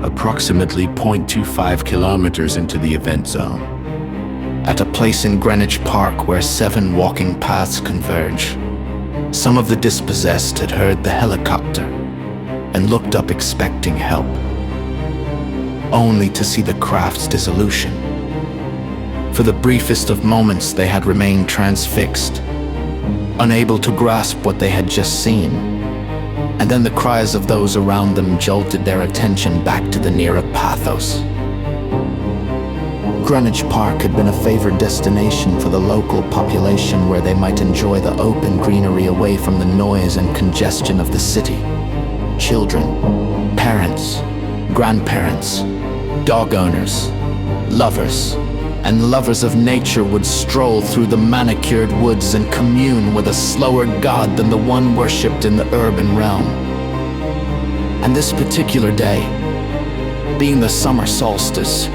Approximately 0.25 kilometers into the event zone, at a place in Greenwich Park where 7 walking paths converge, some of the dispossessed had heard the helicopter and looked up expecting help, only to see the craft's dissolution. For the briefest of moments, they had remained transfixed, unable to grasp what they had just seen. And then the cries of those around them jolted their attention back to the nearer Pathos. Greenwich Park had been a favored destination for the local population where they might enjoy the open greenery away from the noise and congestion of the city. Children, parents, grandparents, dog owners, lovers, and lovers of nature would stroll through the manicured woods and commune with a slower god than the one worshipped in the urban realm. And this particular day, being the summer solstice,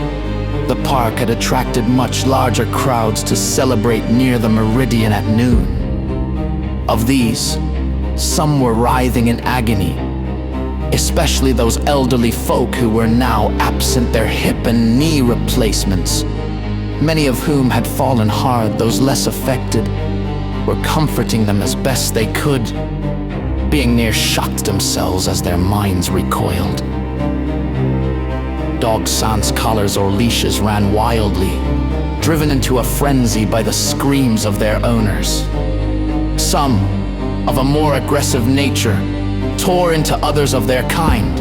the park had attracted much larger crowds to celebrate near the meridian at noon. Of these, some were writhing in agony, especially those elderly folk who were now absent their hip and knee replacements, many of whom had fallen hard. Those less affected were comforting them as best they could, being near shocked themselves as their minds recoiled. Dogs sans collars or leashes ran wildly, driven into a frenzy by the screams of their owners. Some, of a more aggressive nature, tore into others of their kind,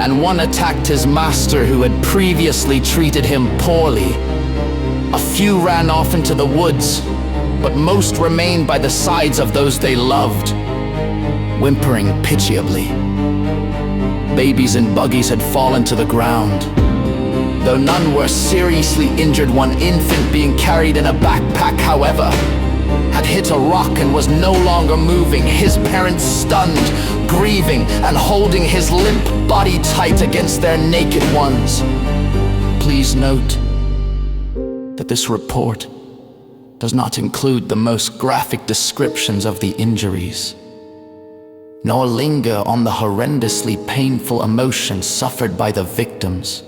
and one attacked his master who had previously treated him poorly. A few ran off into the woods, but most remained by the sides of those they loved, whimpering pitiably. Babies in buggies had fallen to the ground, though none were seriously injured. One infant being carried in a backpack, however, had hit a rock and was no longer moving, his parents stunned, grieving, and holding his limp body tight against their naked ones. Please note that this report does not include the most graphic descriptions of the injuries, nor linger on the horrendously painful emotions suffered by the victims.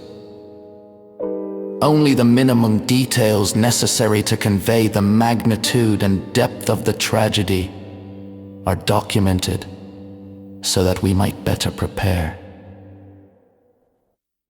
Only the minimum details necessary to convey the magnitude and depth of the tragedy are documented so that we might better prepare.